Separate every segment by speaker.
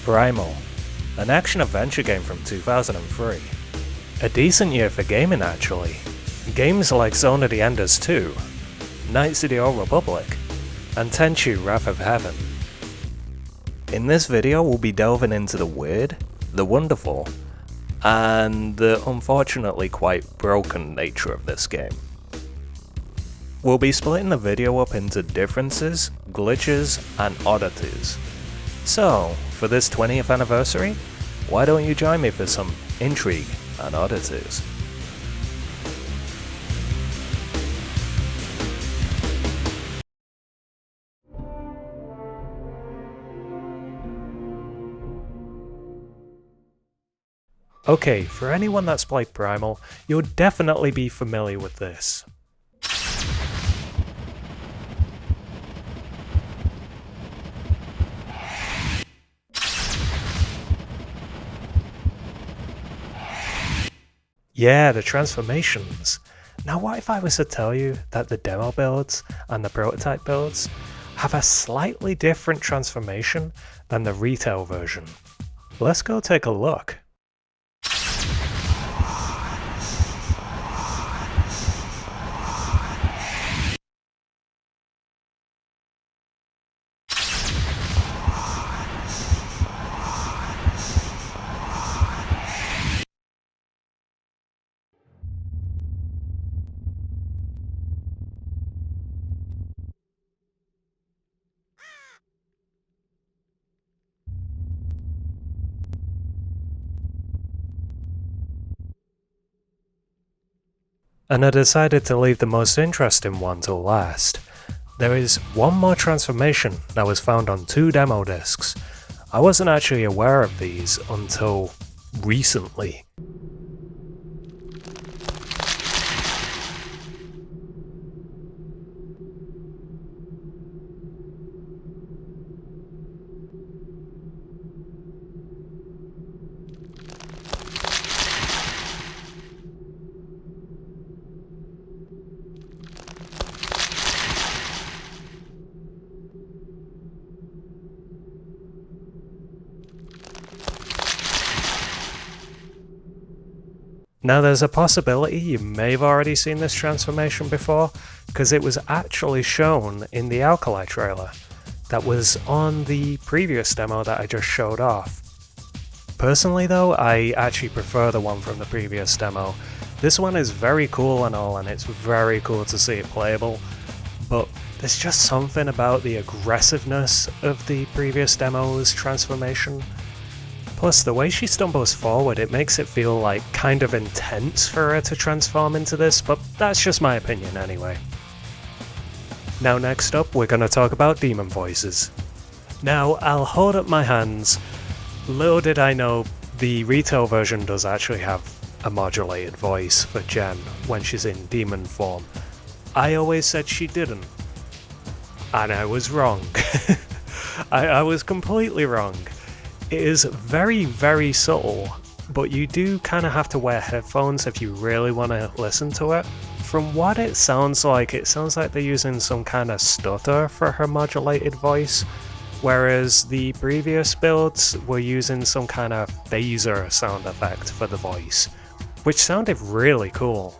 Speaker 1: Primal, an action-adventure game from 2003. A decent year for gaming actually. Games like Zone of the Enders 2, Knights of the Old Republic, and Tenchu Wrath of Heaven. In this video we'll be delving into the weird, the wonderful, and the unfortunately quite broken nature of this game. We'll be splitting the video up into differences, glitches, and oddities. So, for this 20th anniversary, why don't you join me for some intrigue and oddities? Okay, for anyone that's played Primal, you'll definitely be familiar with this. Yeah, the transformations. Now what if I was to tell you that the demo builds and the prototype builds have a slightly different transformation than the retail version? Let's go take a look. And I decided to leave the most interesting one till last. There is one more transformation that was found on 2 demo discs. I wasn't actually aware of these until recently. Now there's a possibility you may have already seen this transformation before, because it was actually shown in the Alkali trailer that was on the previous demo that I just showed off. Personally though, I actually prefer the one from the previous demo. This one is very cool and all, and it's very cool to see it playable, but there's just something about the aggressiveness of the previous demo's transformation. Plus, the way she stumbles forward, it makes it feel like kind of intense for her to transform into this, but that's just my opinion anyway. Now next up, we're going to talk about demon voices. Now, I'll hold up my hands. Little did I know, the retail version does actually have a modulated voice for Jen when she's in demon form. I always said she didn't. And I was wrong. I was completely wrong. It is very, very subtle, but you do kind of have to wear headphones if you really want to listen to it. From what it sounds like they're using some kind of stutter for her modulated voice, whereas the previous builds were using some kind of phaser sound effect for the voice, which sounded really cool.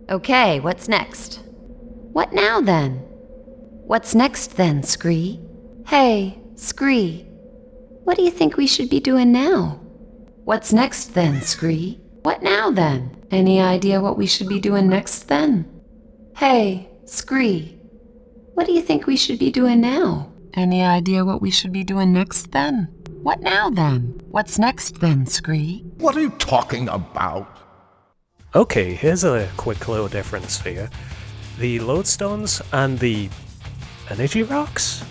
Speaker 2: Okay, what's next? What now then? What's next then, Scree? Hey, Scree. What do you think we should be doing now? What's next then, Scree? What now then? Any idea what we should be doing next then? Hey, Scree. What do you think we should be doing now? Any idea what we should be doing next then? What now then? What's next then, Scree?
Speaker 3: What are you talking about?
Speaker 1: Okay, here's a quick little difference for you. The lodestones and the energy rocks?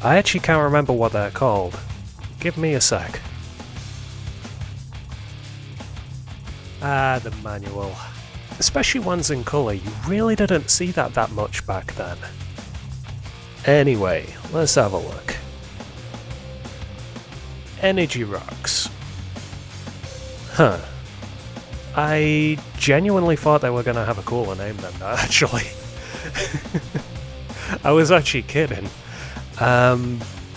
Speaker 1: I actually can't remember what they're called. Give me a sec. Ah, the manual. Especially ones in colour, you really didn't see that much back then. Anyway, let's have a look. Energy rocks. Huh. I genuinely thought they were going to have a cooler name than that, actually. I was actually kidding.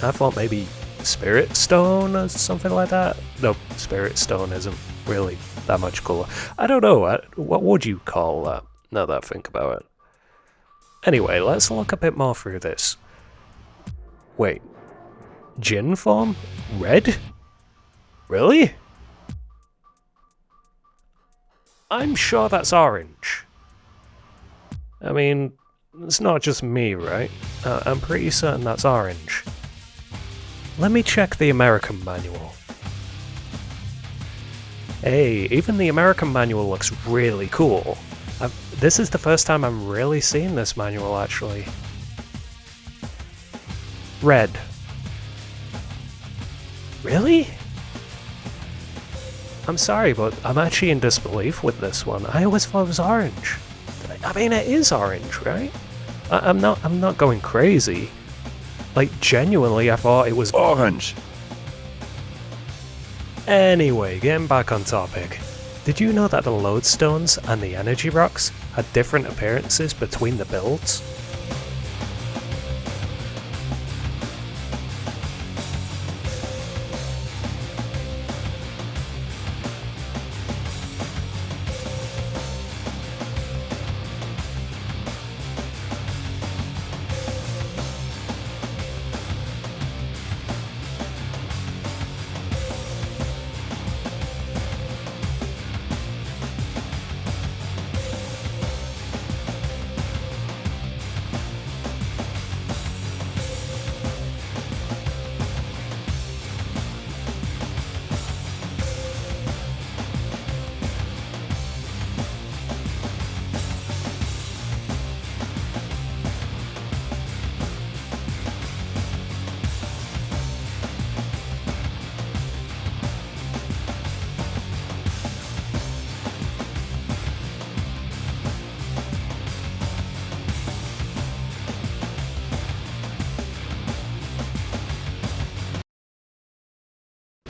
Speaker 1: I thought maybe Spirit Stone or something like that. No, Spirit Stone isn't really that much cooler. I don't know, what would you call that, now that I think about it? Anyway, let's look a bit more through this. Wait. Djinn form? Red? Really? I'm sure that's orange. I mean, it's not just me, right? I'm pretty certain that's orange. Let me check the American manual. Hey, even the American manual looks really cool. This is the first time I'm really seeing this manual, actually. Red. Really? I'm sorry, but I'm actually in disbelief with this one. I always thought it was orange. I mean, it is orange, right? I'm not going crazy. Like, genuinely, I thought it was
Speaker 3: Orange.
Speaker 1: Anyway, getting back on topic. Did you know that the lodestones and the energy rocks had different appearances between the builds?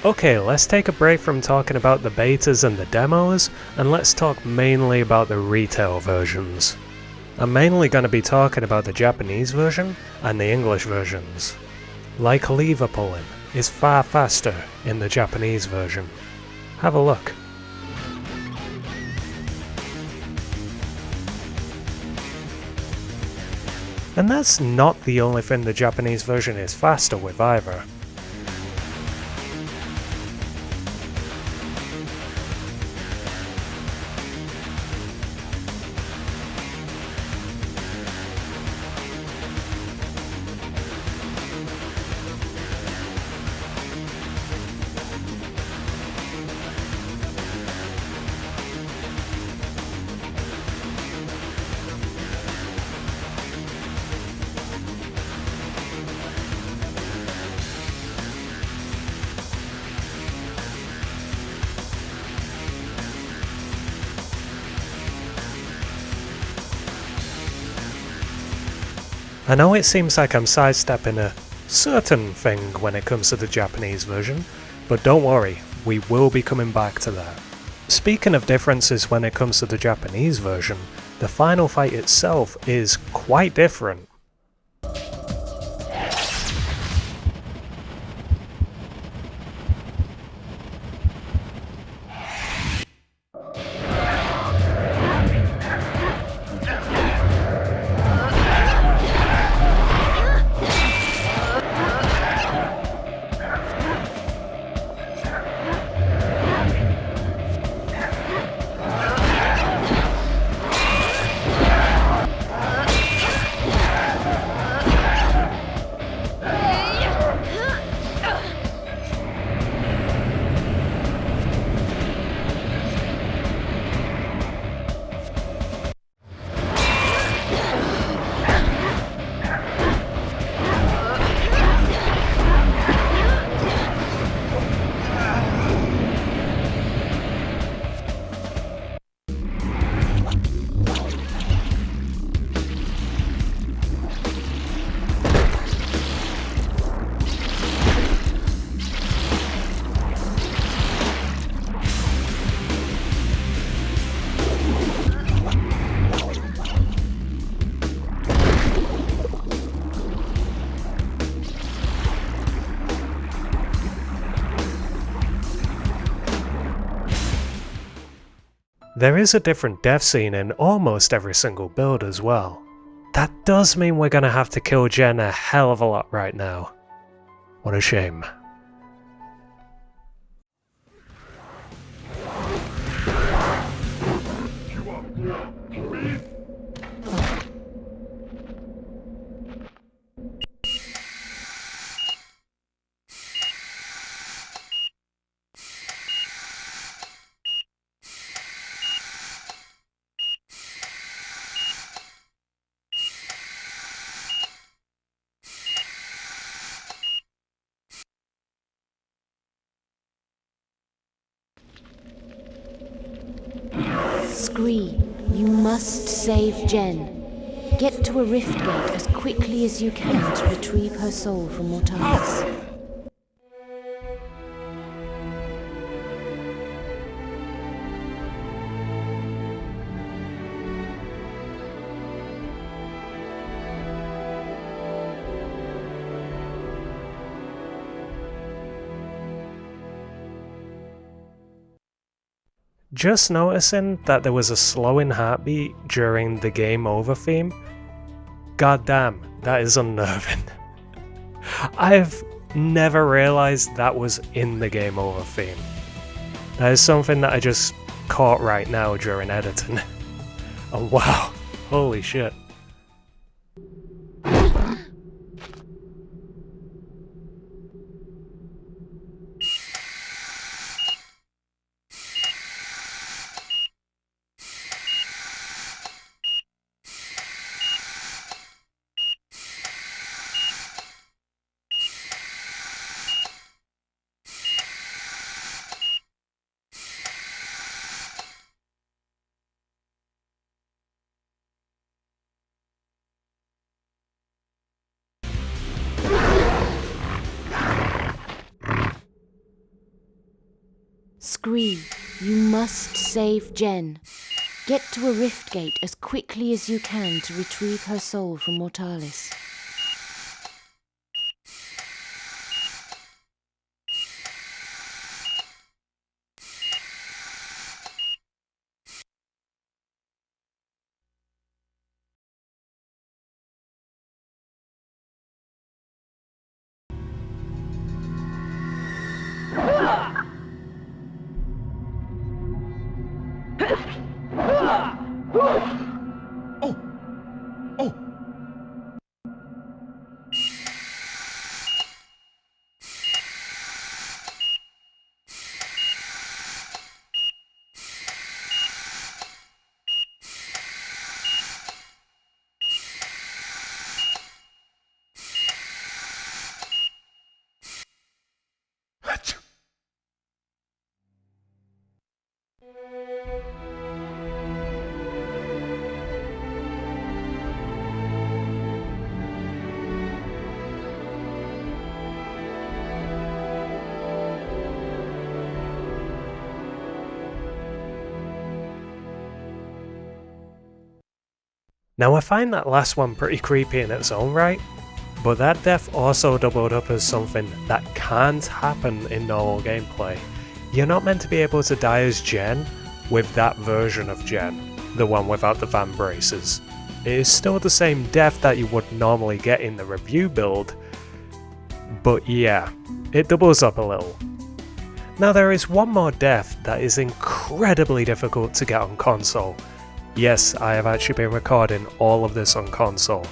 Speaker 1: Okay, let's take a break from talking about the betas and the demos, and let's talk mainly about the retail versions. I'm mainly going to be talking about the Japanese version and the English versions. Like lever pulling is far faster in the Japanese version. Have a look. And that's not the only thing the Japanese version is faster with either. I know it seems like I'm sidestepping a certain thing when it comes to the Japanese version, but don't worry, we will be coming back to that. Speaking of differences when it comes to the Japanese version, the final fight itself is quite different. There is a different death scene in almost every single build as well. That does mean we're gonna have to kill Jen a hell of a lot right now. What a shame.
Speaker 4: Scree, you must save Jen. Get to a rift gate as quickly as you can to retrieve her soul from Mortalis.
Speaker 1: Just noticing that there was a slowing heartbeat during the game over theme. Goddamn, that is unnerving. I've never realized that was in the game over theme. That is something that I just caught right now during editing. Oh wow, holy shit.
Speaker 4: Scree, you must save Jen. Get to a rift gate as quickly as you can to retrieve her soul from Mortalis.
Speaker 1: Now I find that last one pretty creepy in its own right, but that death also doubled up as something that can't happen in normal gameplay. You're not meant to be able to die as Jen with that version of Jen, the one without the van braces. It is still the same death that you would normally get in the review build, but yeah, it doubles up a little. Now there is one more death that is incredibly difficult to get on console. Yes, I have actually been recording all of this on console,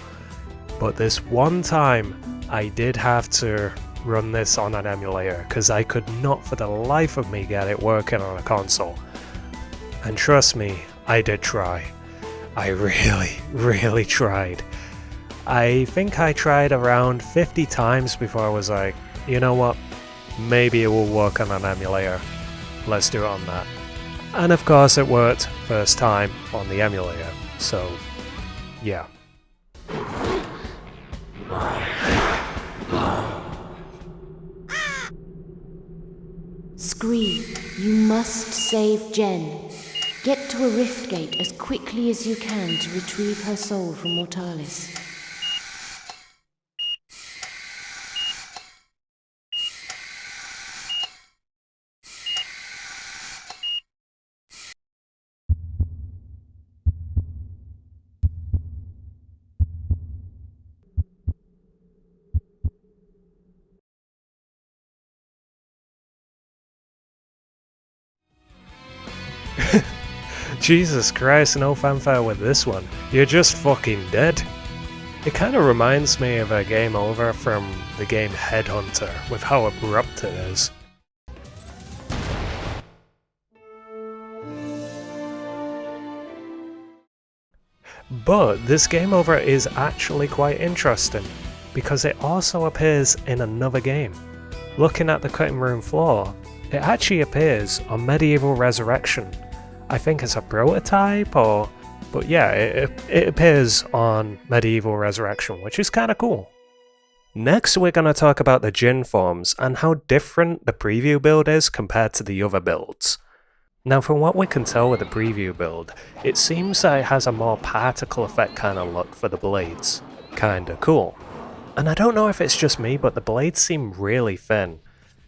Speaker 1: but this one time I did have to run this on an emulator because I could not for the life of me get it working on a console. And trust me, I did try. I really tried. I think I tried around 50 times before I was like, you know what, maybe it will work on an emulator. Let's do it on that. And of course it worked first time on the emulator, so yeah.
Speaker 4: Scree, you must save Jen. Get to a rift gate as quickly as you can to retrieve her soul from Mortalis.
Speaker 1: Jesus Christ, no fanfare with this one. You're just fucking dead. It kinda reminds me of a game over from the game Headhunter, with how abrupt it is. But this game over is actually quite interesting, because it also appears in another game. Looking at the cutting room floor, it actually appears on Medieval Resurrection. I think it's a prototype, but yeah, it appears on Medieval Resurrection, which is kinda cool. Next we're gonna talk about the Djinn forms and how different the preview build is compared to the other builds. Now from what we can tell with the preview build, it seems that it has a more particle effect kind of look for the blades. Kinda cool. And I don't know if it's just me, but the blades seem really thin.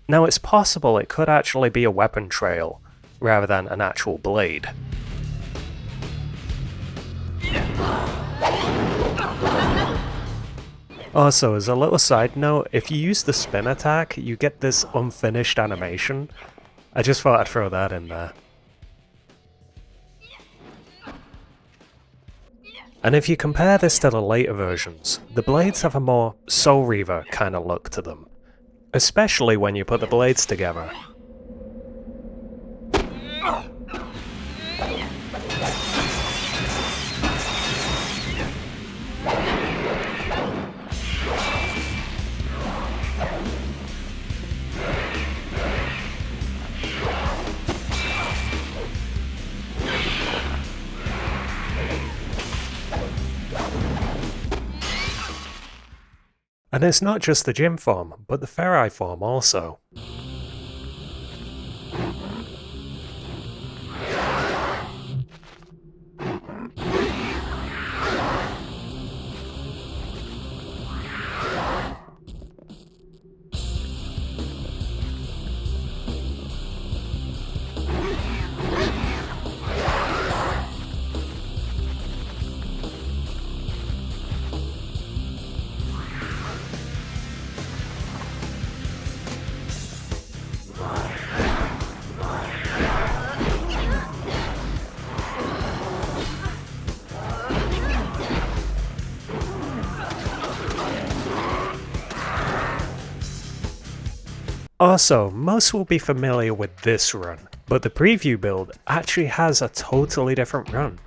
Speaker 1: Now it's possible it could actually be a weapon trail, rather than an actual blade. Also, as a little side note, if you use the spin attack, you get this unfinished animation. I just thought I'd throw that in there. And if you compare this to the later versions, the blades have a more Soul Reaver kind of look to them. Especially when you put the blades together. And it's not just the Djinn form, but the Ferai form also. Also, most will be familiar with this run, but the preview build actually has a totally different run.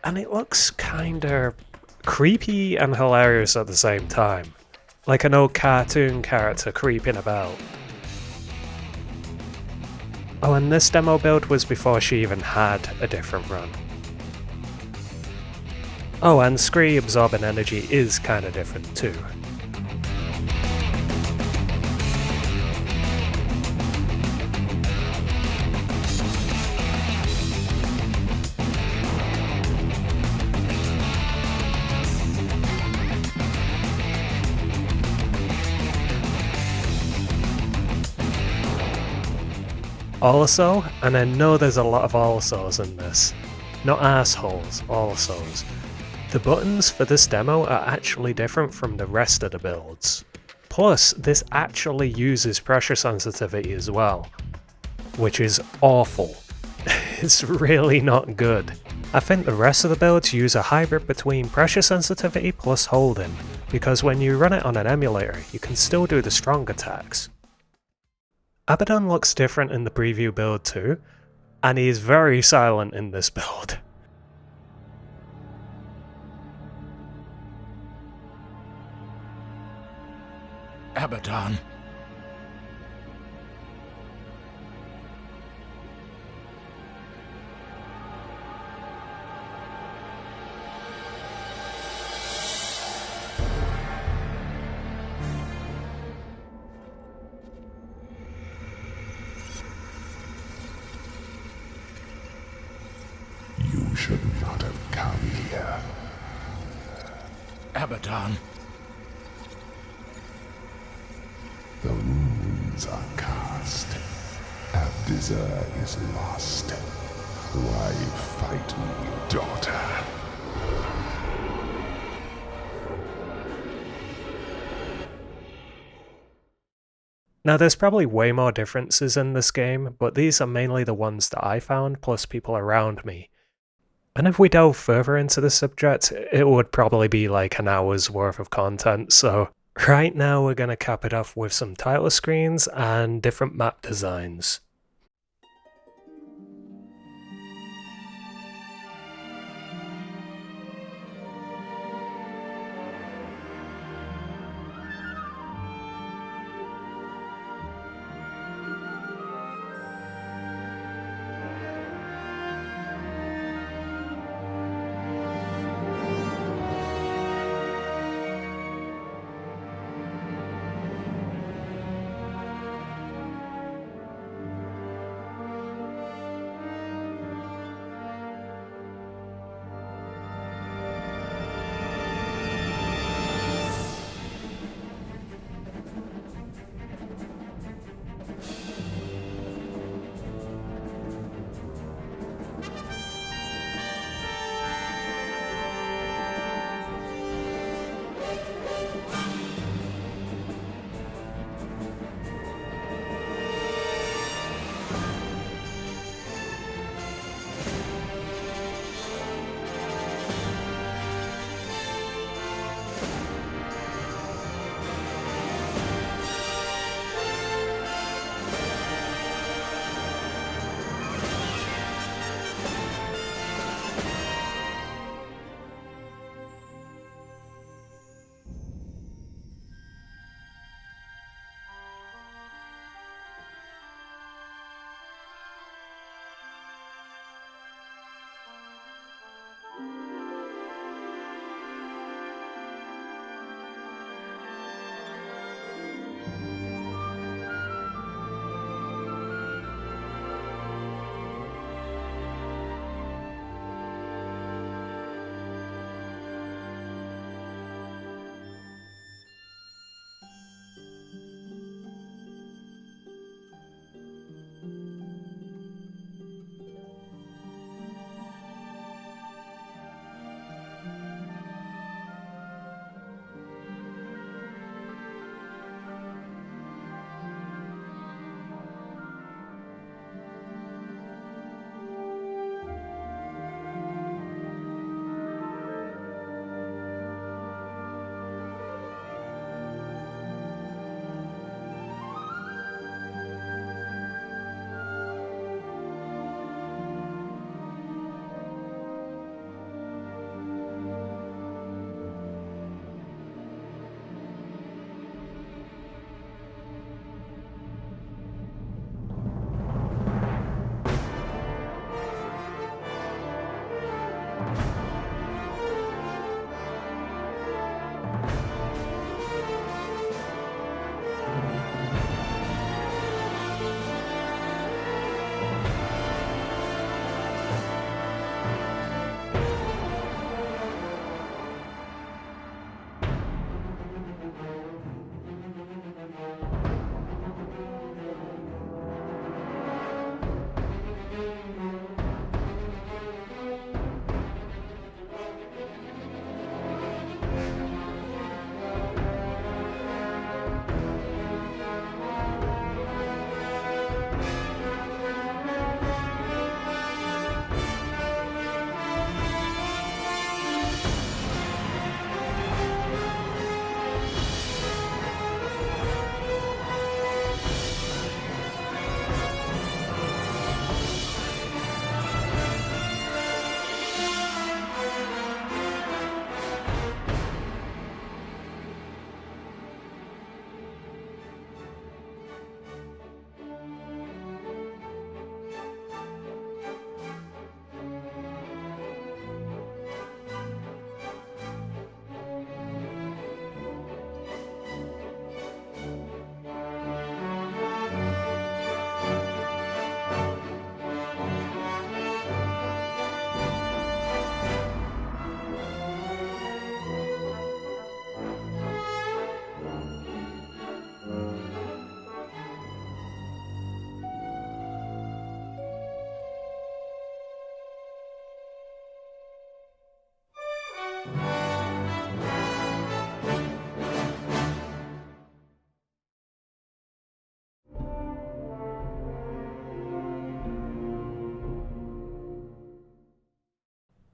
Speaker 1: And it looks kinda creepy and hilarious at the same time. Like an old cartoon character creeping about. Oh, and this demo build was before she even had a different run. Oh, and Scree absorbing energy is kinda different too. Also, and I know there's a lot of alsos in this, not assholes, alsos. The buttons for this demo are actually different from the rest of the builds. Plus, this actually uses pressure sensitivity as well, which is awful. It's really not good. I think the rest of the builds use a hybrid between pressure sensitivity plus holding, because when you run it on an emulator, you can still do the strong attacks. Abaddon looks different in the preview build too, and he is very silent in this build.
Speaker 3: Abaddon.
Speaker 5: You should not have come here.
Speaker 3: Abaddon.
Speaker 5: The runes are cast. Abdizar is lost. Why fight me, daughter?
Speaker 1: Now there's probably way more differences in this game, but these are mainly the ones that I found plus people around me. And if we delve further into the subject, it would probably be like an hour's worth of content, so right now we're going to cap it off with some title screens and different map designs.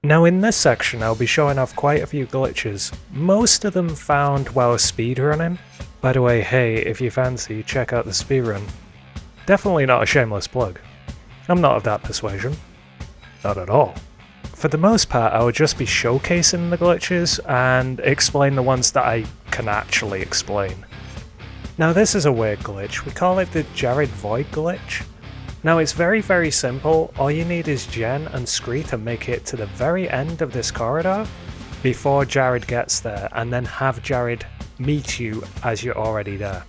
Speaker 1: Now in this section I'll be showing off quite a few glitches, most of them found while speedrunning. By the way, hey, if you fancy, check out the speedrun. Definitely not a shameless plug. I'm not of that persuasion. Not at all. For the most part, I will just be showcasing the glitches and explain the ones that I can actually explain. Now this is a weird glitch, we call it the Jared Void glitch. Now it's very simple, all you need is Jen and Scree to make it to the very end of this corridor before Jared gets there, and then have Jared meet you as you're already there.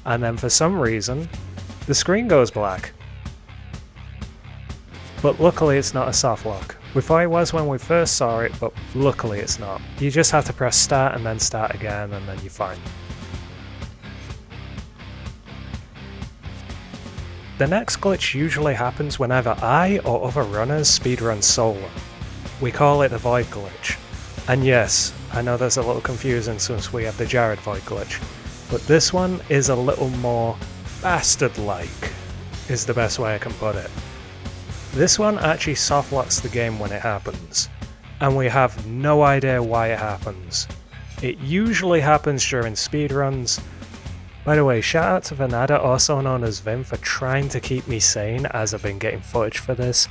Speaker 1: And then for some reason, the screen goes black. But luckily it's not a soft lock. We thought it was when we first saw it, but luckily it's not. You just have to press start and then start again, and then you're fine. The next glitch usually happens whenever I or other runners speedrun solo. We call it the Void glitch. And yes, I know that's a little confusing since we have the Jared Void glitch, but this one is a little more bastard-like, is the best way I can put it. This one actually softlocks the game when it happens, and we have no idea why it happens. It usually happens during speedruns. By the way, shout out to Vynn, also known as Vynn, for trying to keep me sane as I've been getting footage for this,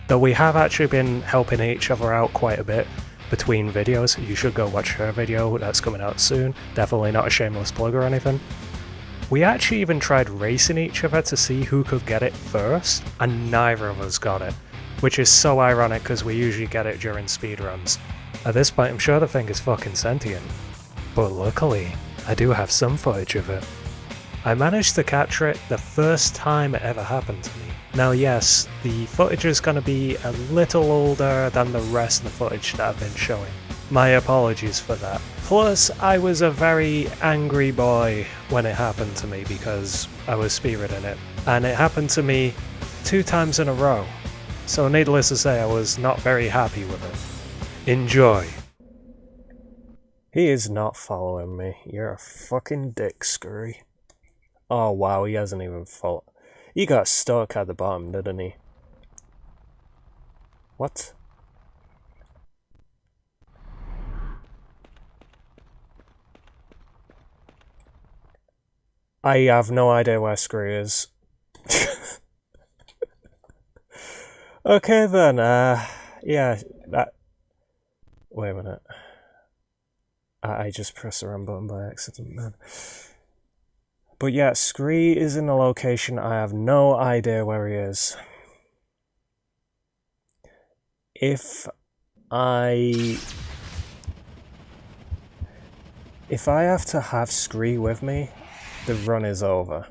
Speaker 1: though we have actually been helping each other out quite a bit between videos. You should go watch her video, that's coming out soon, definitely not a shameless plug or anything. We actually even tried racing each other to see who could get it first, and neither of us got it, which is so ironic because we usually get it during speedruns. At this point I'm sure the thing is fucking sentient, but luckily I do have some footage of it. I managed to capture it the first time it ever happened to me. Now yes, the footage is going to be a little older than the rest of the footage that I've been showing. My apologies for that. Plus, I was a very angry boy when it happened to me because I was speedrunning it. And it happened to me 2 times in a row. So needless to say, I was not very happy with it. Enjoy. He is not following me. You're a fucking dick, Scurry. Oh wow, he hasn't even followed. He got stuck at the bottom, didn't he? What? I have no idea where Scree is. Okay then, yeah, that... Wait a minute. I just pressed the wrong button by accident, man. But yeah, Scree is in a location, I have no idea where he is. If I have to have Scree with me, the run is over.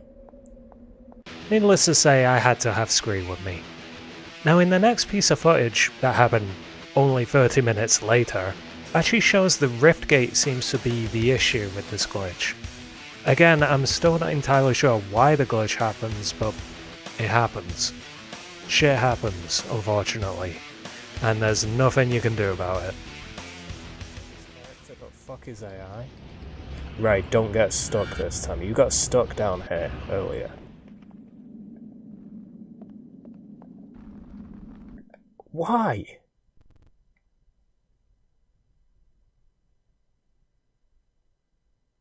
Speaker 1: Needless to say, I had to have Scree with me. Now in the next piece of footage that happened only 30 minutes later, actually shows the rift gate seems to be the issue with this glitch. Again, I'm still not entirely sure why the glitch happens, but it happens. Shit happens, unfortunately, and there's nothing you can do about it. But fuck is AI? Right, don't get stuck this time. You got stuck down here earlier. Why?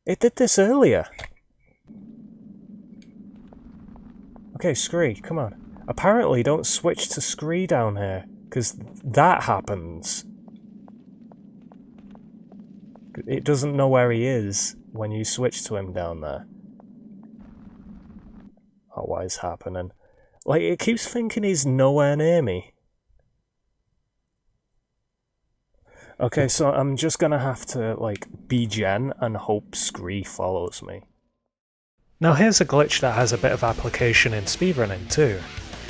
Speaker 1: It did this earlier. Okay, Scree, come on. Apparently don't switch to Scree down here, because that happens. It doesn't know where he is when you switch to him down there. Oh, what is happening? Like, it keeps thinking he's nowhere near me. Okay, so I'm just gonna have to, like, be Jen and hope Scree follows me. Now here's a glitch that has a bit of application in speedrunning too.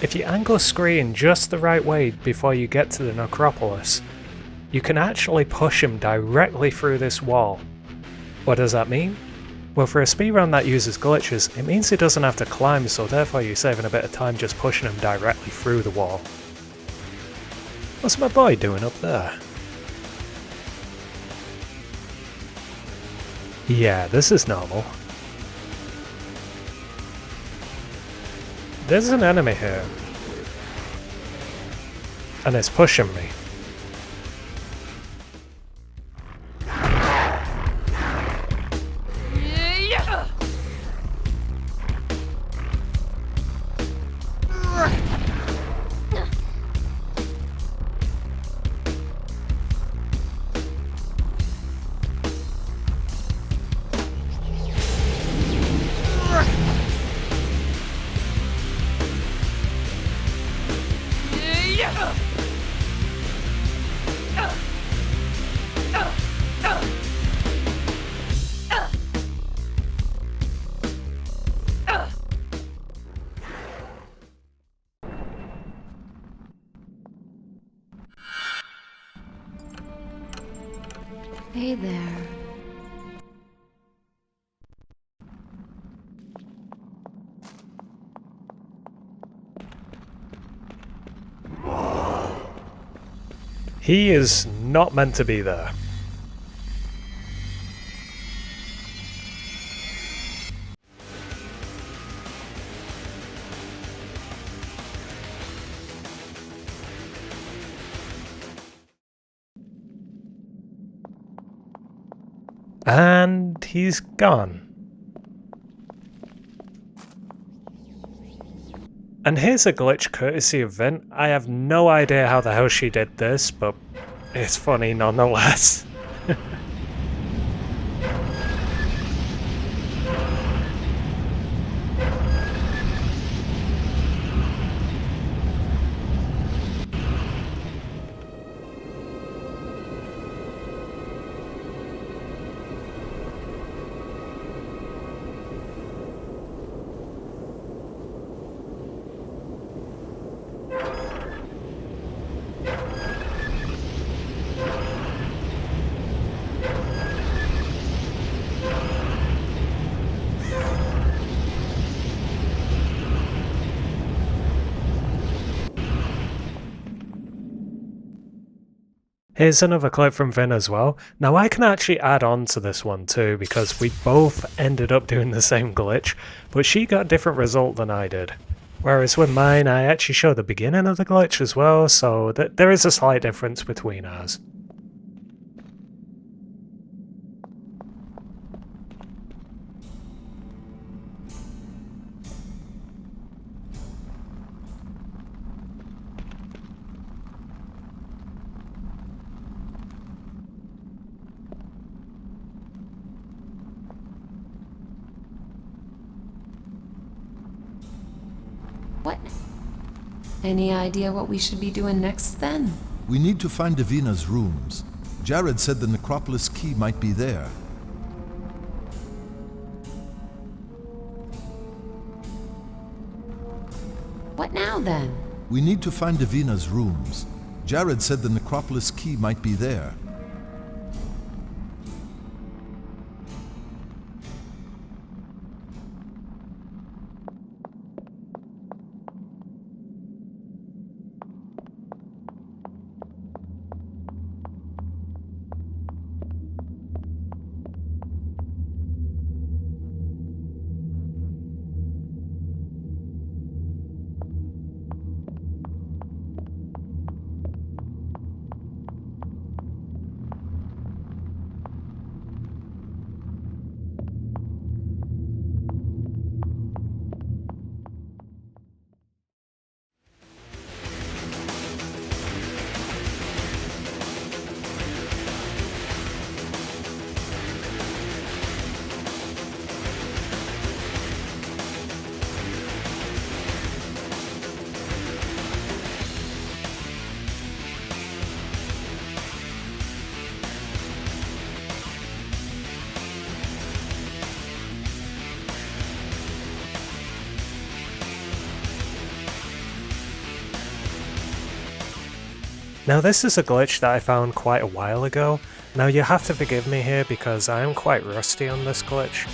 Speaker 1: If you angle Scree in just the right way before you get to the necropolis, you can actually push him directly through this wall. What does that mean? Well, for a speedrun that uses glitches, it means he doesn't have to climb, so therefore you're saving a bit of time just pushing him directly through the wall. What's my boy doing up there? Yeah, this is normal. There's an enemy here. and it's pushing me.
Speaker 2: Hey there.
Speaker 1: He is not meant to be there. And he's gone. And here's a glitch courtesy of Vynn. I have no idea how the hell she did this, but it's funny nonetheless. Here's another clip from Vynn as well. Now I can actually add on to this one too because we both ended up doing the same glitch, but she got a different result than I did. Whereas with mine I actually showed the beginning of the glitch as well, so there is a slight difference between ours.
Speaker 2: What? Any idea what we should be doing next then?
Speaker 6: We need to find Davina's rooms. Jared said the necropolis key might be there.
Speaker 2: What now then?
Speaker 6: We need to find Davina's rooms. Jared said the necropolis key might be there.
Speaker 1: Now this is a glitch that I found quite a while ago. Now you have to forgive me here because I am quite rusty on this glitch.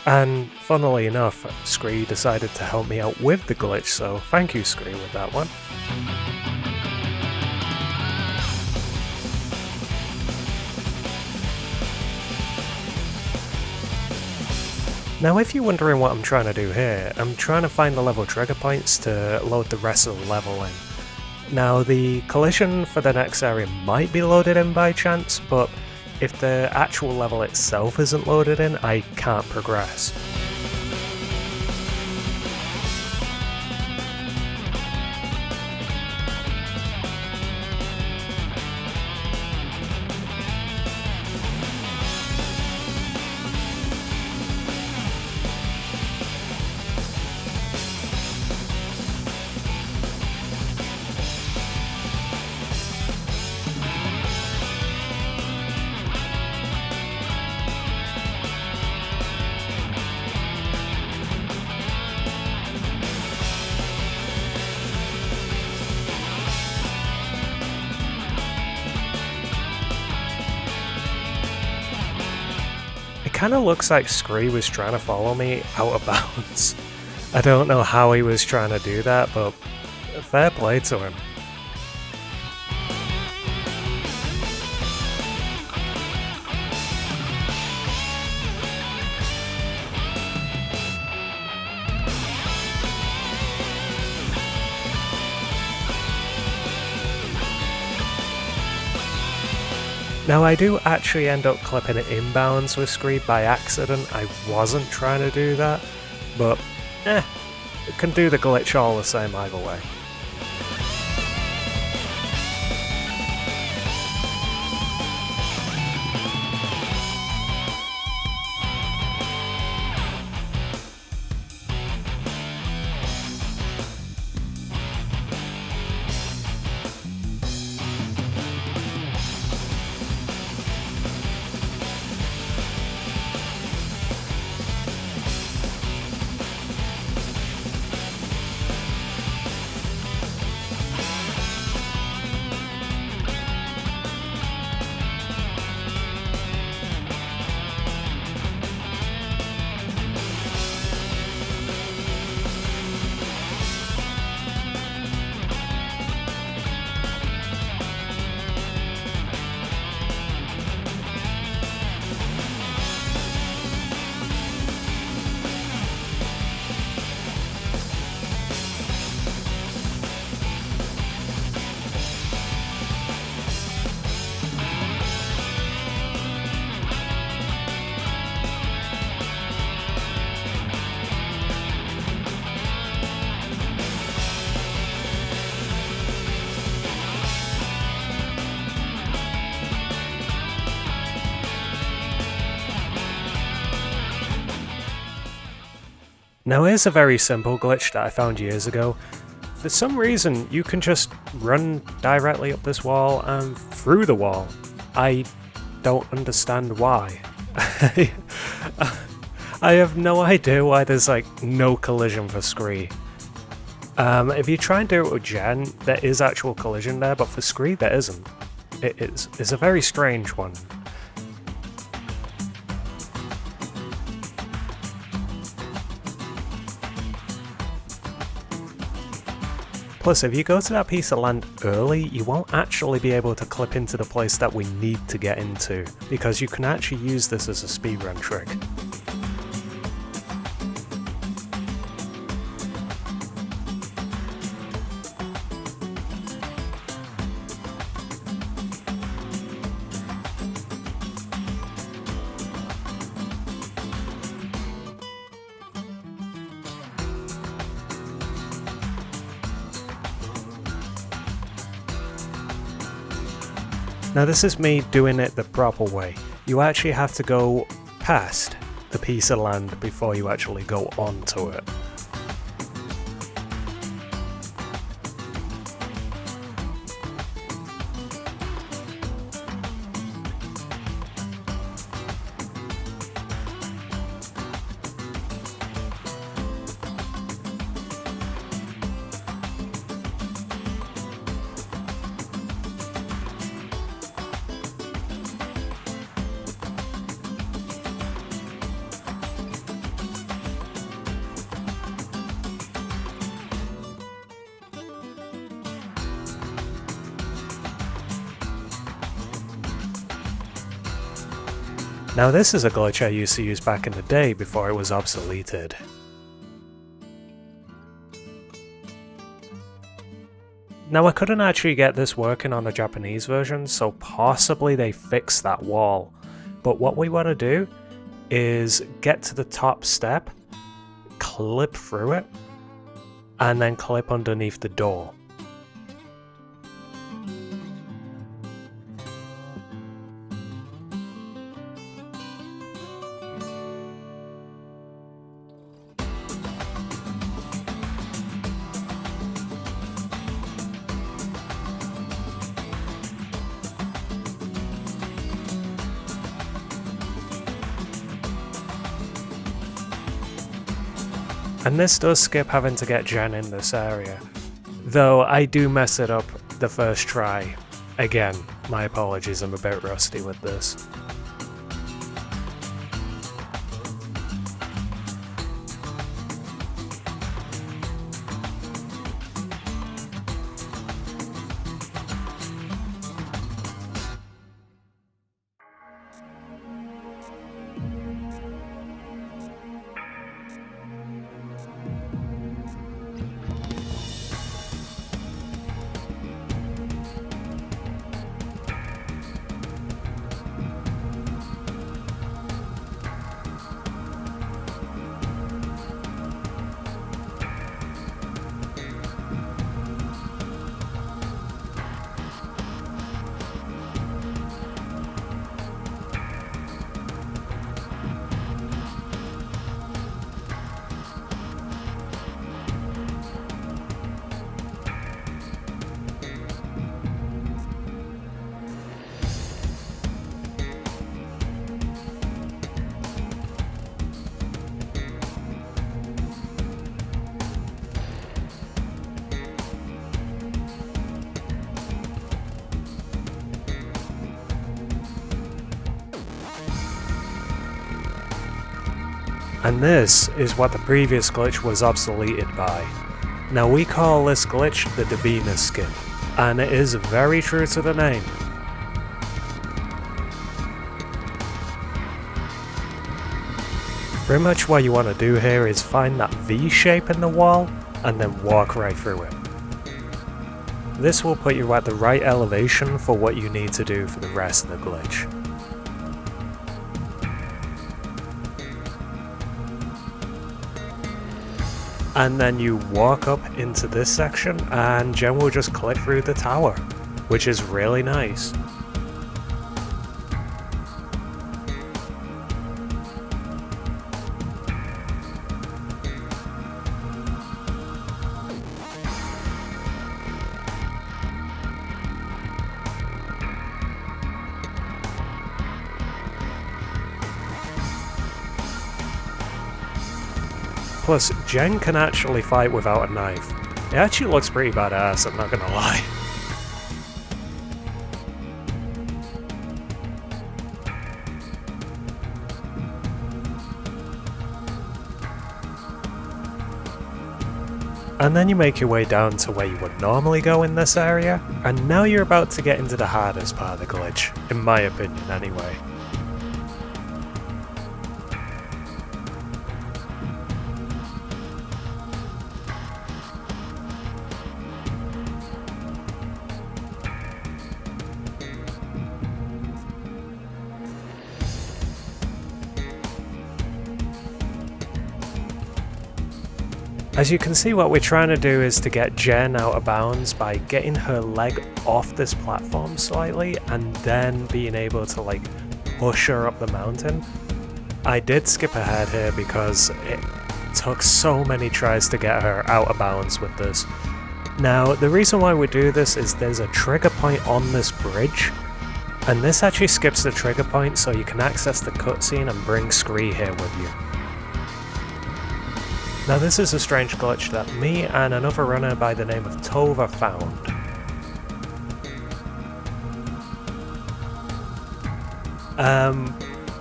Speaker 1: And funnily enough, Scree decided to help me out with the glitch, so thank you Scree with that one. Now if you're wondering what I'm trying to do here, I'm trying to find the level trigger points to load the rest of the level in. Now, the collision for the next area might be loaded in by chance, but if the actual level itself isn't loaded in, I can't progress. It kinda looks like Scree was trying to follow me out of bounds. I don't know how he was trying to do that, but fair play to him. Now I do actually end up clipping it inbounds with Scree by accident. I wasn't trying to do that, but it can do the glitch all the same either way. Now here's a very simple glitch that I found years ago. For some reason, you can just run directly up this wall and through the wall. I don't understand why. I have no idea why there's like no collision for Scree. If you try and do it with Jen, there is actual collision there, but for Scree there isn't. It's a very strange one. Plus, if you go to that piece of land early, you won't actually be able to clip into the place that we need to get into, because you can actually use this as a speedrun trick. Now this is me doing it the proper way. You actually have to go past the piece of land before you actually go onto it. Now this is a glitch I used to use back in the day before it was obsoleted. Now I couldn't actually get this working on the Japanese version, so possibly they fixed that wall. But what we want to do is get to the top step, clip through it, and then clip underneath the door. And this does skip having to get Jen in this area, though I do mess it up the first try. Again, my apologies, I'm a bit rusty with this. And this is what the previous glitch was obsoleted by. Now we call this glitch the Davina skin, and it is very true to the name. Pretty much what you want to do here is find that V shape in the wall and then walk right through it. This will put you at the right elevation for what you need to do for the rest of the glitch. And then you walk up into this section and Jen will just clip through the tower, which is really nice. Plus, Jen can actually fight without a knife. It actually looks pretty badass, I'm not gonna lie. And then you make your way down to where you would normally go in this area, and now you're about to get into the hardest part of the glitch, in my opinion anyway. As you can see, what we're trying to do is to get Jen out of bounds by getting her leg off this platform slightly and then being able to like push her up the mountain. I did skip ahead here because it took so many tries to get her out of bounds with this. Now, the reason why we do this is there's a trigger point on this bridge, and this actually skips the trigger point so you can access the cutscene and bring Scree here with you. Now this is a strange glitch that me and another runner by the name of Tova found.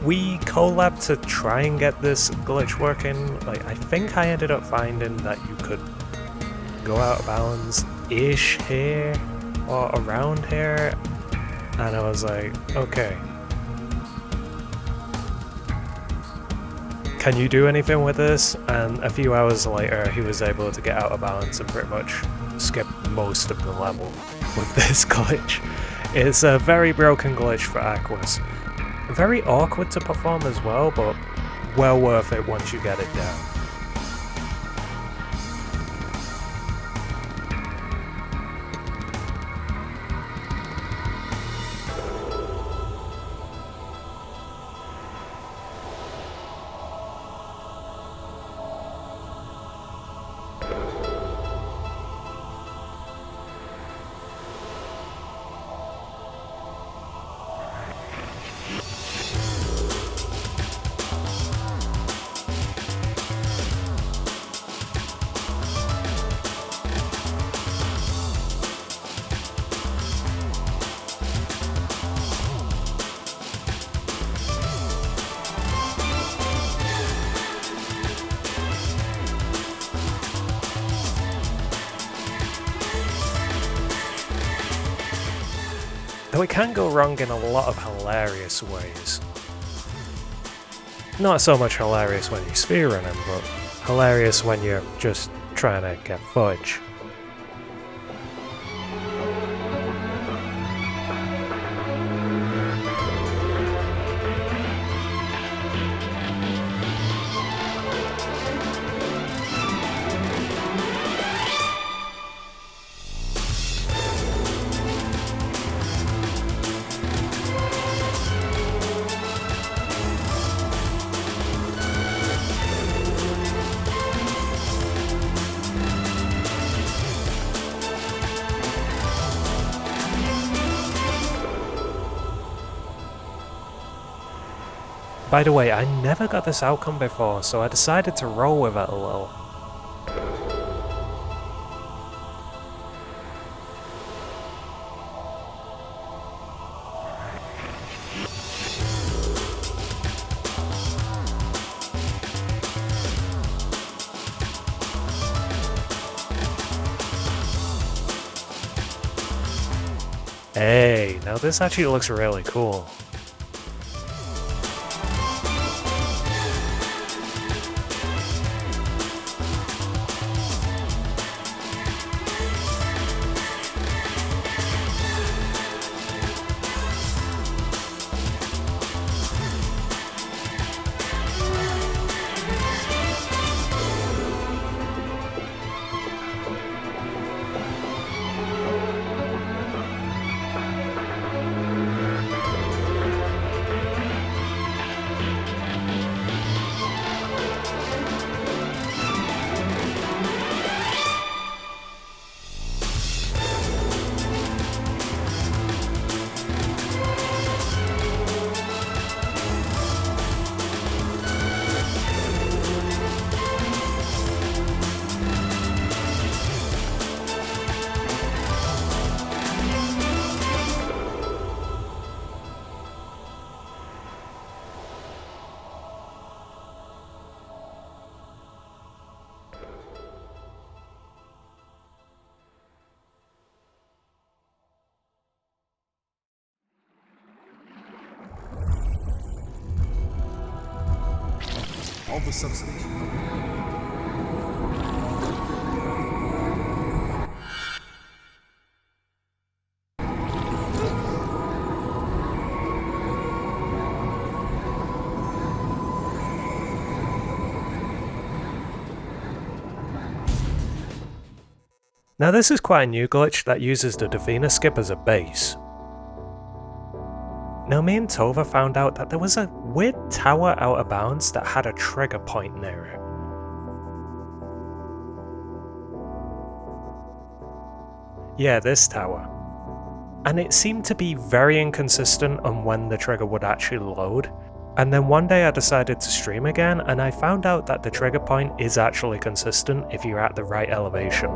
Speaker 1: We collabed to try and get this glitch working. Like, I think I ended up finding that you could go out of bounds-ish here, or around here, and I was like, okay. Can you do anything with this? And a few hours later he was able to get out of bounds and pretty much skip most of the level with this glitch. It's a very broken glitch for Aquas. Very awkward to perform as well, but well worth it once you get it down. Though it can go wrong in a lot of hilarious ways. Not so much hilarious when you're spearrunning, but hilarious when you're just trying to get fudge. By the way, I never got this outcome before, so I decided to roll with it a little. Hey, now this actually looks really cool.
Speaker 6: Of the substation.
Speaker 1: Now this is quite a new glitch that uses the Davina skip as a base. Now me and Tova found out that there was a weird tower out of bounds that had a trigger point near it. Yeah, this tower. And it seemed to be very inconsistent on when the trigger would actually load. And then one day I decided to stream again and I found out that the trigger point is actually consistent if you're at the right elevation.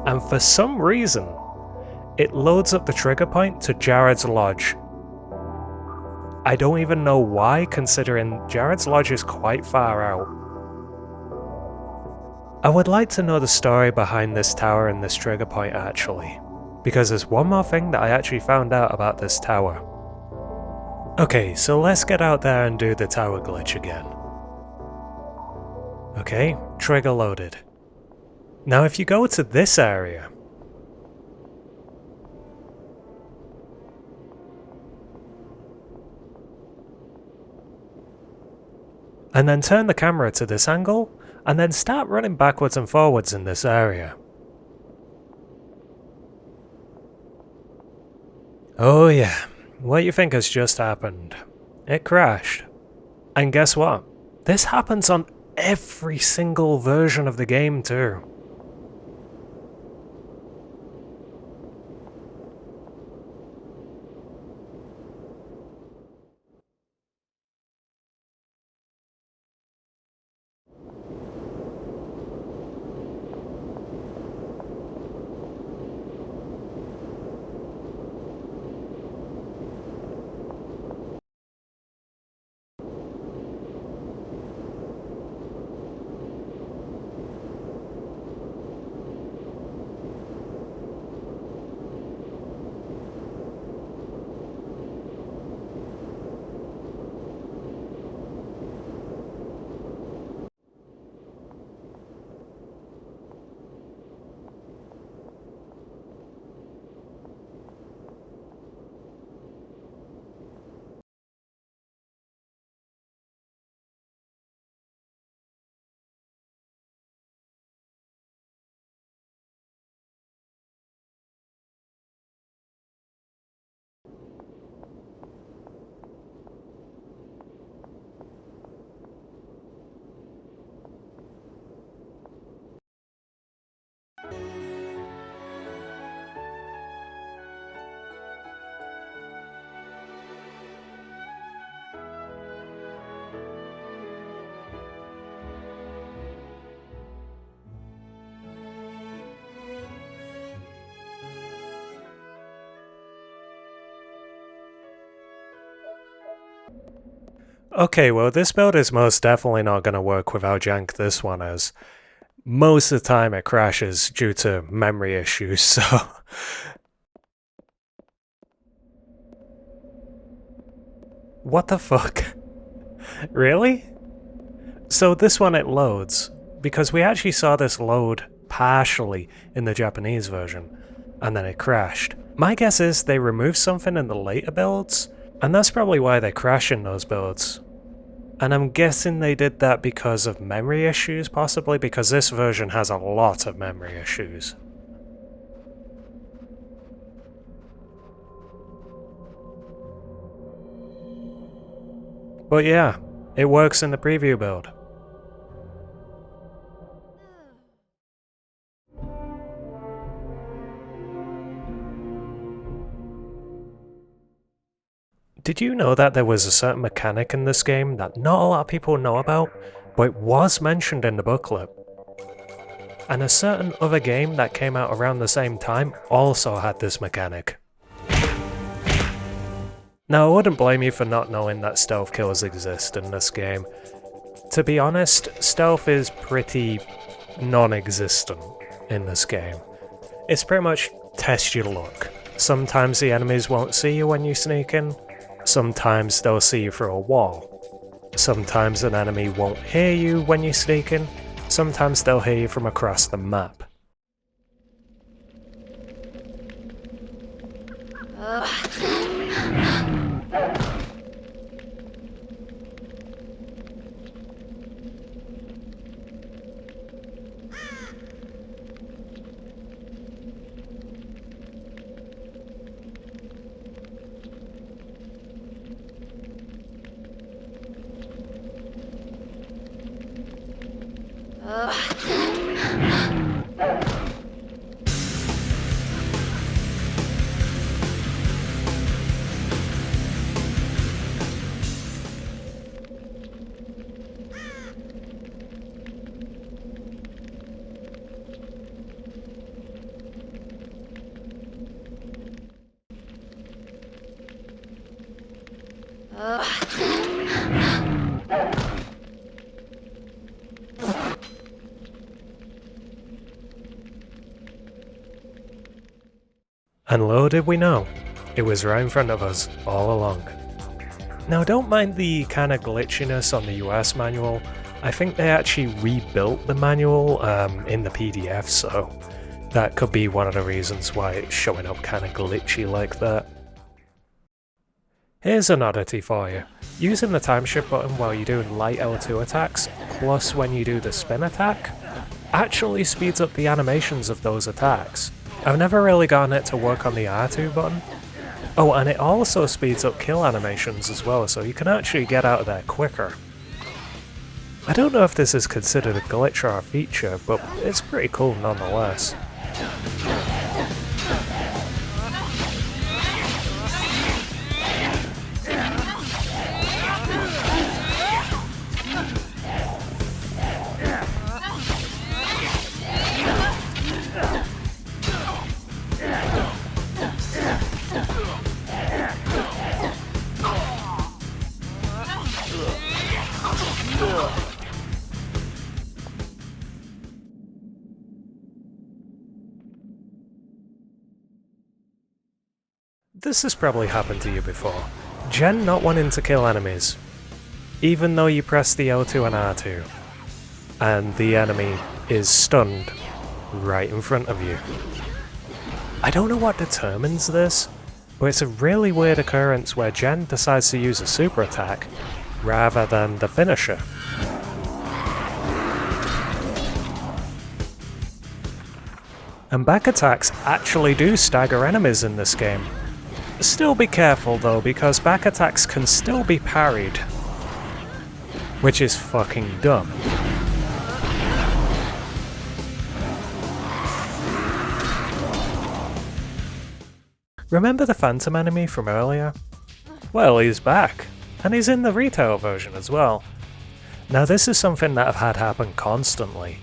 Speaker 1: And for some reason, it loads up the trigger point to Jared's Lodge. I don't even know why, considering Jared's Lodge is quite far out. I would like to know the story behind this tower and this trigger point actually, because there's one more thing that I actually found out about this tower. Okay, so let's get out there and do the tower glitch again. Okay, trigger loaded. Now if you go to this area, and then turn the camera to this angle, and then start running backwards and forwards in this area. Oh yeah, what you think has just happened? It crashed. And guess what? This happens on every single version of the game too. Okay, well this build is most definitely not going to work with how jank this one is. Most of the time it crashes due to memory issues, so... What the fuck? Really? So this one it loads, because we actually saw this load partially in the Japanese version, and then it crashed. My guess is they removed something in the later builds, and that's probably why they crash in those builds. And I'm guessing they did that because of memory issues, possibly, because this version has a lot of memory issues. But yeah, it works in the preview build. Did you know that there was a certain mechanic in this game that not a lot of people know about, but it was mentioned in the booklet? And a certain other game that came out around the same time also had this mechanic. Now, I wouldn't blame you for not knowing that stealth kills exist in this game. To be honest, stealth is pretty non-existent in this game. It's pretty much test your luck. Sometimes the enemies won't see you when you sneak in. Sometimes they'll see you through a wall. Sometimes an enemy won't hear you when you sneak in. Sometimes they'll hear you from across the map. And lo did we know, it was right in front of us all along. Now don't mind the kind of glitchiness on the US manual. I think they actually rebuilt the manual in the PDF, so that could be one of the reasons why it's showing up kind of glitchy like that. Here's an oddity for you. Using the time shift button while you're doing light L2 attacks, plus when you do the spin attack, actually speeds up the animations of those attacks. I've never really gotten it to work on the R2 button. Oh, and it also speeds up kill animations as well, so you can actually get out of there quicker. I don't know if this is considered a glitch or a feature, but it's pretty cool nonetheless. This has probably happened to you before. Jen not wanting to kill enemies, even though you press the L2 and R2, and the enemy is stunned right in front of you. I don't know what determines this, but it's a really weird occurrence where Jen decides to use a super attack rather than the finisher. And back attacks actually do stagger enemies in this game. Still be careful though, because back attacks can still be parried, which is fucking dumb. Remember the phantom enemy from earlier? Well, he's back, and he's in the retail version as well. Now this is something that I've had happen constantly.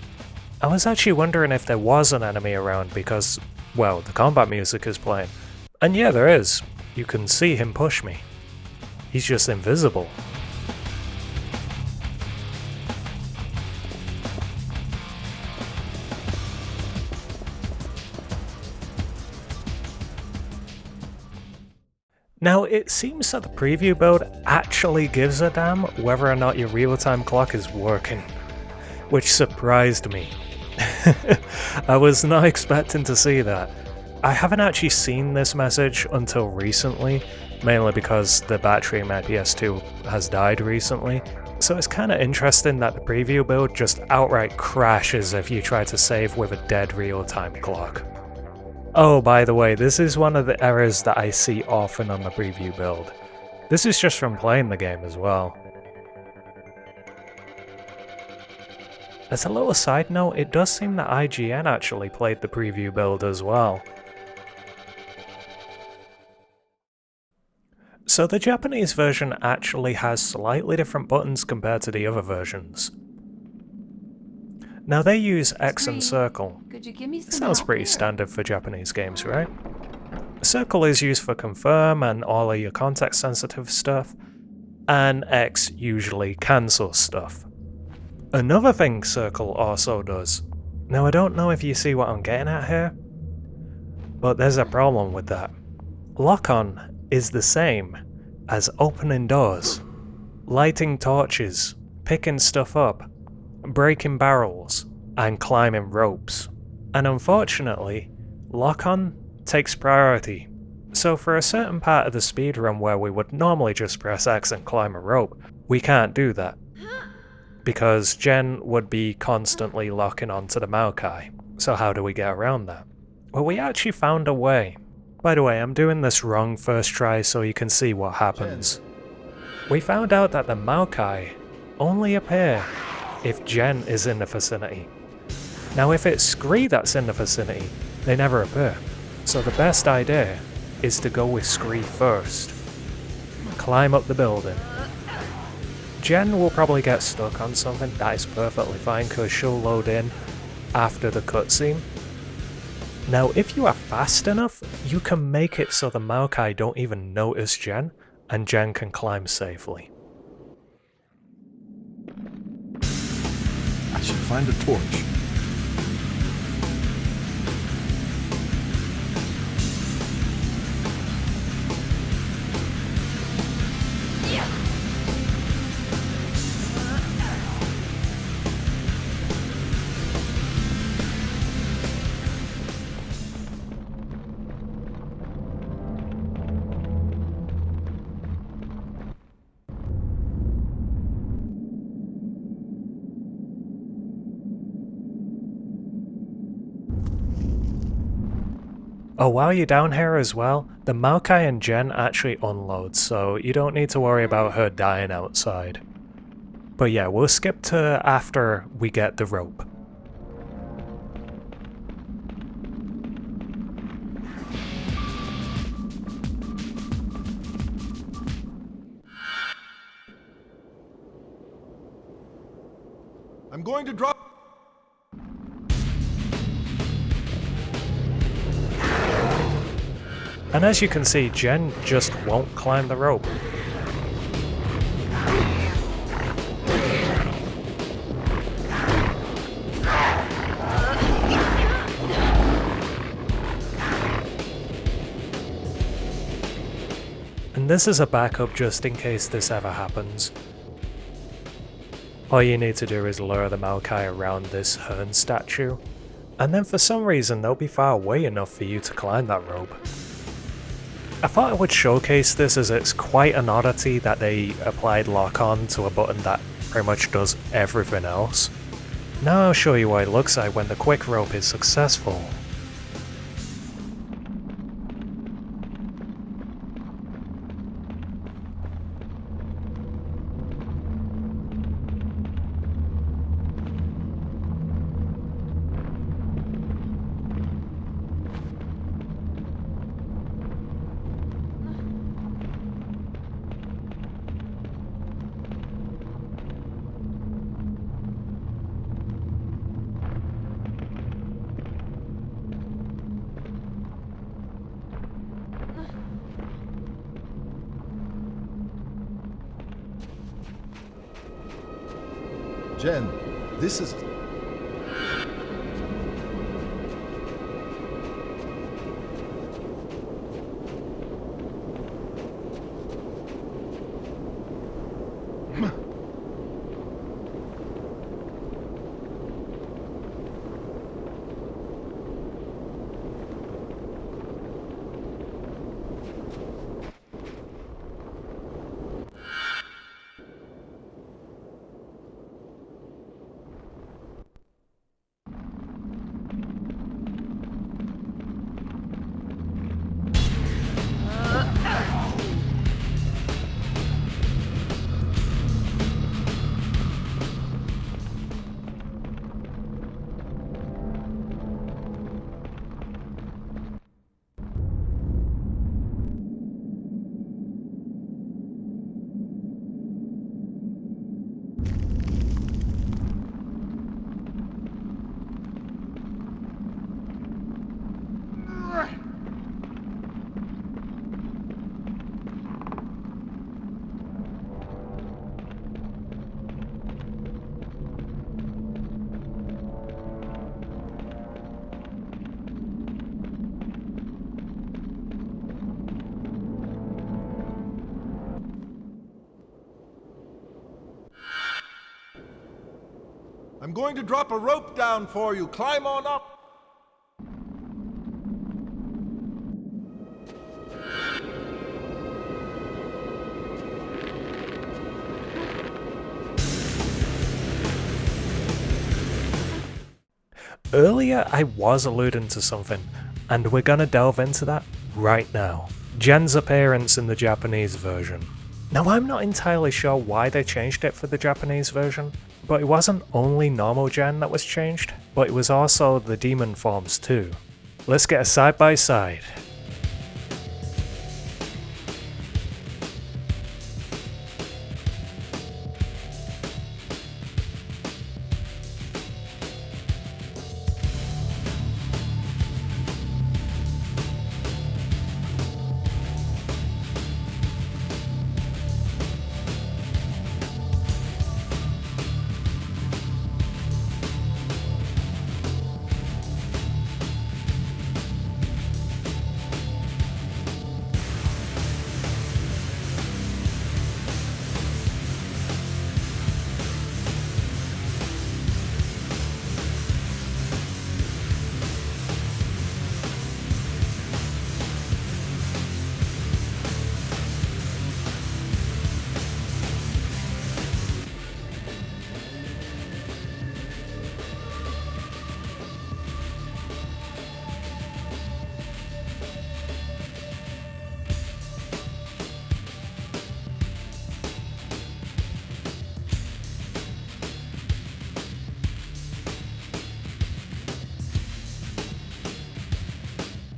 Speaker 1: I was actually wondering if there was an enemy around because, well, the combat music is playing. And yeah, there is. You can see him push me. He's just invisible. Now, it seems that the preview build actually gives a damn whether or not your real-time clock is working, which surprised me. I was not expecting to see that. I haven't actually seen this message until recently, mainly because the battery in my PS2 has died recently, so it's kinda interesting that the preview build just outright crashes if you try to save with a dead real-time clock. Oh, by the way, this is one of the errors that I see often on the preview build. This is just from playing the game as well. As a little side note, it does seem that IGN actually played the preview build as well. So the Japanese version actually has slightly different buttons compared to the other versions. Now they use X and Circle. Sounds pretty standard for Japanese games, right? Circle is used for confirm and all of your context sensitive stuff, and X usually cancels stuff. Another thing Circle also does, now I don't know if you see what I'm getting at here, but there's a problem with that. Lock-on is the same as opening doors, lighting torches, picking stuff up, breaking barrels, and climbing ropes. And unfortunately, lock-on takes priority. So for a certain part of the speedrun where we would normally just press X and climb a rope, we can't do that. Because Jen would be constantly locking onto the Maokai. So how do we get around that? Well, we actually found a way. By the way, I'm doing this wrong first try so you can see what happens. We found out that the Maokai only appear if Jen is in the vicinity. Now if it's Scree that's in the vicinity, they never appear. So the best idea is to go with Scree first. Climb up the building. Jen will probably get stuck on something, that is perfectly fine because she'll load in after the cutscene. Now if you are fast enough, you can make it so the Maokai don't even notice Jen, and Jen can climb safely.
Speaker 6: I should find a torch.
Speaker 1: Oh, while you're down here as well, the Maokai and Jen actually unload, so you don't need to worry about her dying outside. But yeah, we'll skip to after we get the rope.
Speaker 6: I'm going to drop...
Speaker 1: And as you can see, Jen just won't climb the rope. And this is a backup just in case this ever happens. All you need to do is lure the Maokai around this Hearn statue, and then for some reason they'll be far away enough for you to climb that rope. I thought I would showcase this as it's quite an oddity that they applied lock-on to a button that pretty much does everything else. Now I'll show you what it looks like when the quick rope is successful.
Speaker 6: Jen, this is... I'm going to drop a rope down for you. Climb on up.
Speaker 1: Earlier I was alluding to something, and we're gonna delve into that right now. Jen's appearance in the Japanese version. Now I'm not entirely sure why they changed it for the Japanese version, but it wasn't only normal Jen that was changed, but it was also the demon forms too. Let's get a side by side.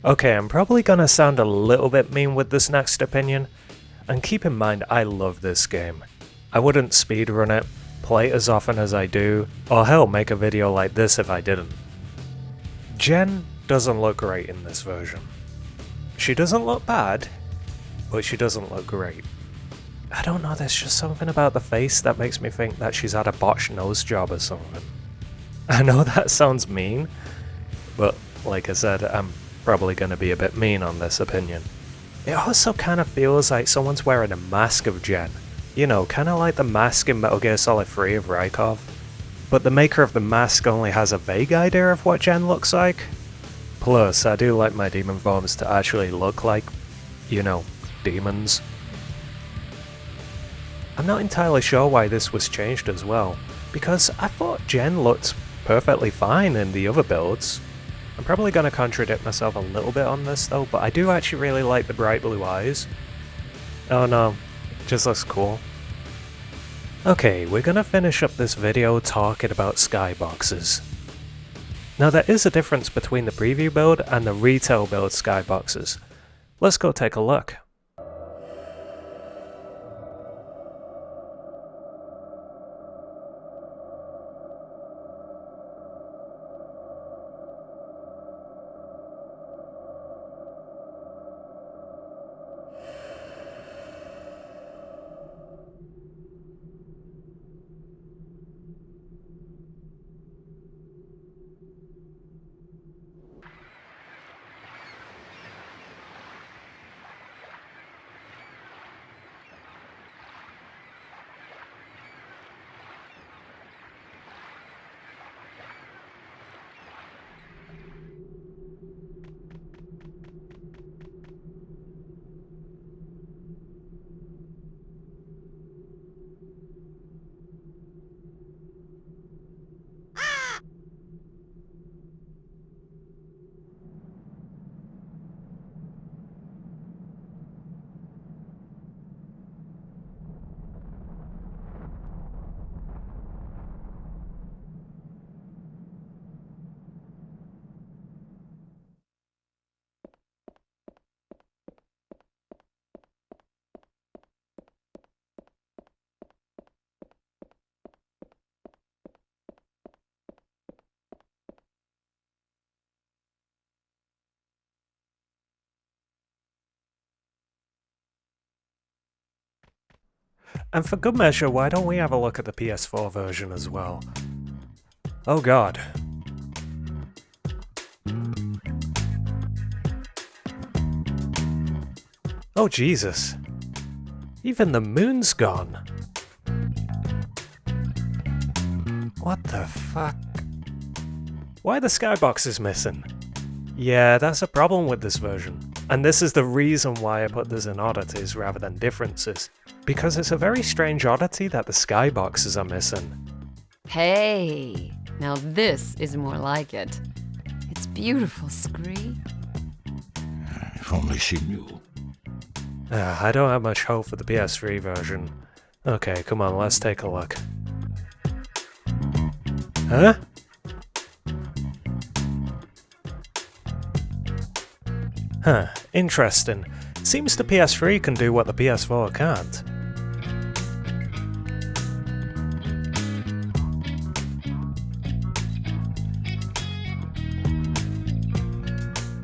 Speaker 1: Okay, I'm probably gonna sound a little bit mean with this next opinion, and keep in mind I love this game. I wouldn't speedrun it, play it as often as I do, or hell, make a video like this if I didn't. Jen doesn't look great in this version. She doesn't look bad, but she doesn't look great. I don't know, there's just something about the face that makes me think that she's had a botched nose job or something. I know that sounds mean, but like I said, I'm probably going to be a bit mean on this opinion. It also kind of feels like someone's wearing a mask of Jen. You know, kind of like the mask in Metal Gear Solid 3 of Rykov. But the maker of the mask only has a vague idea of what Jen looks like. Plus, I do like my demon forms to actually look like, you know, demons. I'm not entirely sure why this was changed as well, because I thought Jen looked perfectly fine in the other builds. I'm probably going to contradict myself a little bit on this though, but I do actually really like the bright blue eyes. Oh no, just looks cool. Okay, we're going to finish up this video talking about skyboxes. Now there is a difference between the preview build and the retail build skyboxes. Let's go take a look. And for good measure, why don't we have a look at the PS4 version as well? Oh god. Oh Jesus. Even the moon's gone. What the fuck? Why are the skyboxes missing? Yeah, that's a problem with this version. And this is the reason why I put this in oddities rather than differences. Because it's a very strange oddity that the skyboxes are missing.
Speaker 2: Hey, now this is more like it. It's beautiful, Scree.
Speaker 3: If only she knew.
Speaker 1: I don't have much hope for the PS3 version. Okay, come on, let's take a look. Huh? Huh, interesting. Seems the PS3 can do what the PS4 can't.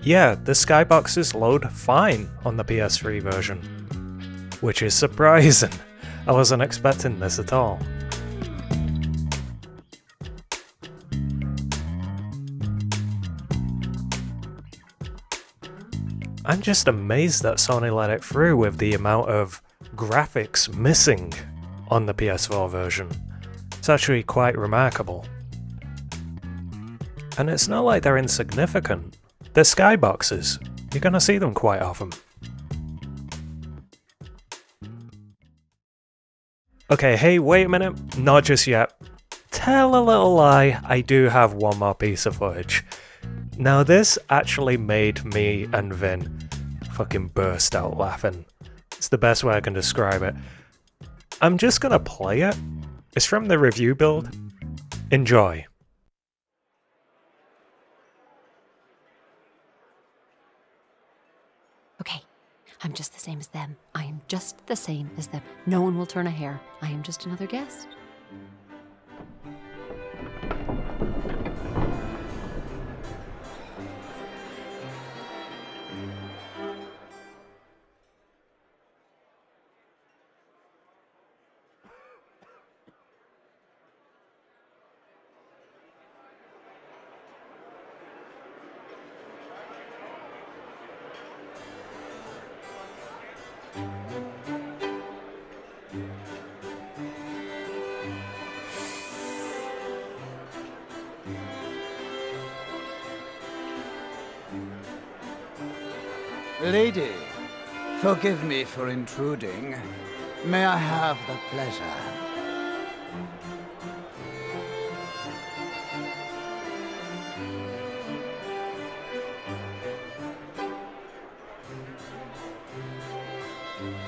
Speaker 1: Yeah, the skyboxes load fine on the PS3 version. Which is surprising. I wasn't expecting this at all. I'm just amazed that Sony let it through with the amount of graphics missing on the PS4 version. It's actually quite remarkable. And it's not like they're insignificant. They're skyboxes. You're gonna see them quite often. Okay, hey, wait a minute. Not just yet. Tell a little lie, I do have one more piece of footage. Now this actually made me and Vynn fucking burst out laughing. It's the best way I can describe it. I'm just gonna play it. It's from the review build. Enjoy.
Speaker 2: I'm just the same as them. I am just the same as them. No one will turn a hair. I am just another guest.
Speaker 7: Lady, forgive me for intruding. May I have the pleasure?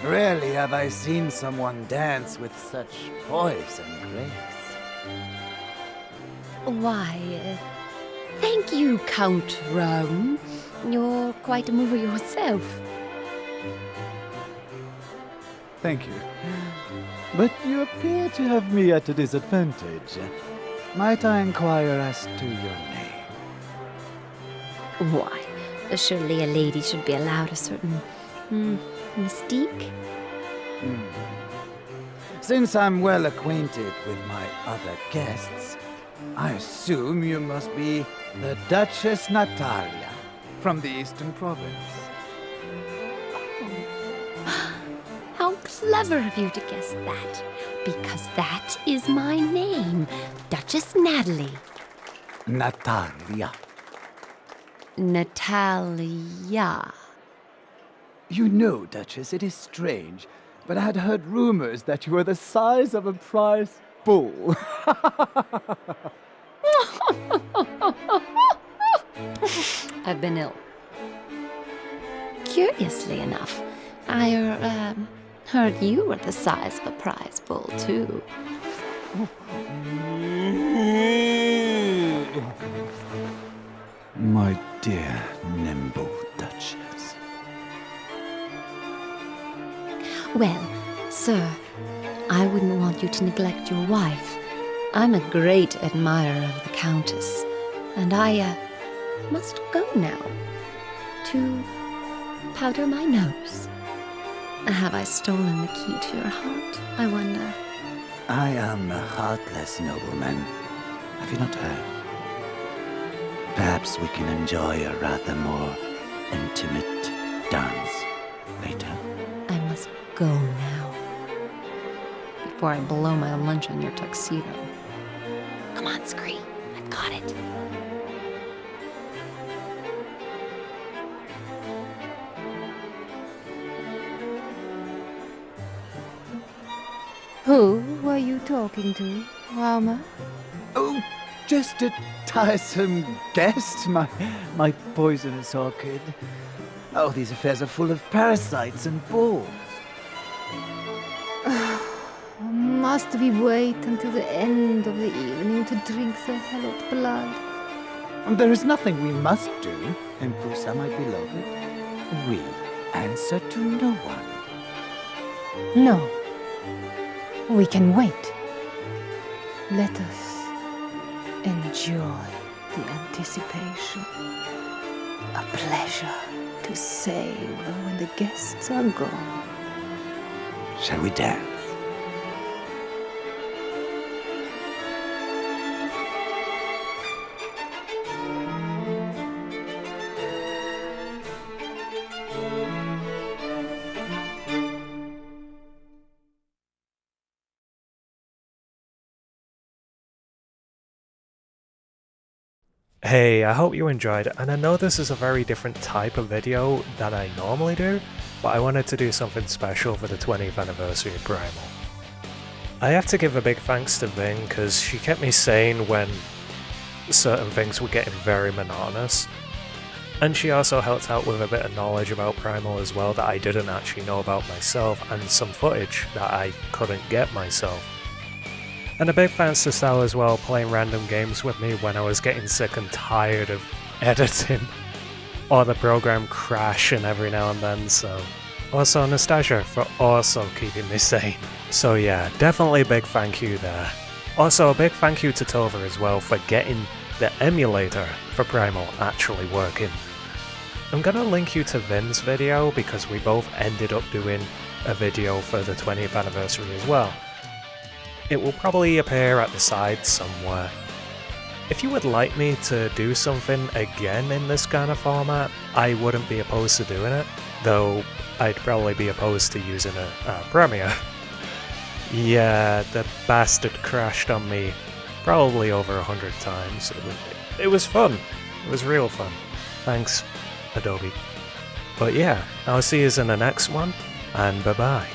Speaker 7: Rarely have I seen someone dance with such poise and grace.
Speaker 2: Why, thank you, Count Rome. You're quite a mover yourself.
Speaker 7: Thank you. But you appear to have me at a disadvantage. Might I inquire as to your name?
Speaker 2: Why, surely a lady should be allowed a certain, mystique?
Speaker 7: Since I'm well acquainted with my other guests, I assume you must be the Duchess Natalia from the Eastern Province.
Speaker 2: How clever of you to guess that, because that is my name, Duchess Natalie.
Speaker 7: Natalia.
Speaker 2: Natalia.
Speaker 7: You know, Duchess, it is strange, but I had heard rumors that you were the size of a prize bull.
Speaker 2: I've been ill. Curiously enough, I heard you were the size of a prize bull, too.
Speaker 7: My dear nimble Duchess.
Speaker 2: Well, sir, I wouldn't want you to neglect your wife. I'm a great admirer of the Countess, and I, must go now to powder my nose. Have I stolen the key to your heart, I wonder?
Speaker 7: I am a heartless nobleman. Have you not heard? Perhaps we can enjoy a rather more intimate dance later.
Speaker 2: I must go now, before I blow my lunch on your tuxedo. Come on, Scree, I've got it.
Speaker 4: Who were you talking to, Rama?
Speaker 7: Oh, just a tiresome guest, my poisonous orchid. Oh, these affairs are full of parasites and balls.
Speaker 4: Must we wait until the end of the evening to drink the hallowed blood?
Speaker 7: There is nothing we must do, Empusa, my beloved. We answer to no one.
Speaker 4: No. We can wait. Let us enjoy the anticipation. A pleasure to savor when the guests are gone.
Speaker 7: Shall we dance?
Speaker 1: Hey, I hope you enjoyed, and I know this is a very different type of video than I normally do, but I wanted to do something special for the 20th anniversary of Primal. I have to give a big thanks to Vynn, because she kept me sane when certain things were getting very monotonous, and she also helped out with a bit of knowledge about Primal as well that I didn't actually know about myself, and some footage that I couldn't get myself. And a big thanks to Sal as well, playing random games with me when I was getting sick and tired of editing or the program crashing every now and then, so Also Anastasia for also keeping me sane. So yeah, definitely a big thank you there. Also a big thank you to Tova as well for getting the emulator for Primal actually working. I'm gonna link you to Vynn's video because we both ended up doing a video for the 20th anniversary as well. It will probably appear at the side somewhere. If you would like me to do something again in this kind of format, I wouldn't be opposed to doing it, though I'd probably be opposed to using a Premiere. Yeah, the bastard crashed on me probably over 100 times. It was fun. It was real fun. Thanks, Adobe. But yeah, I'll see you in the next one, and bye-bye.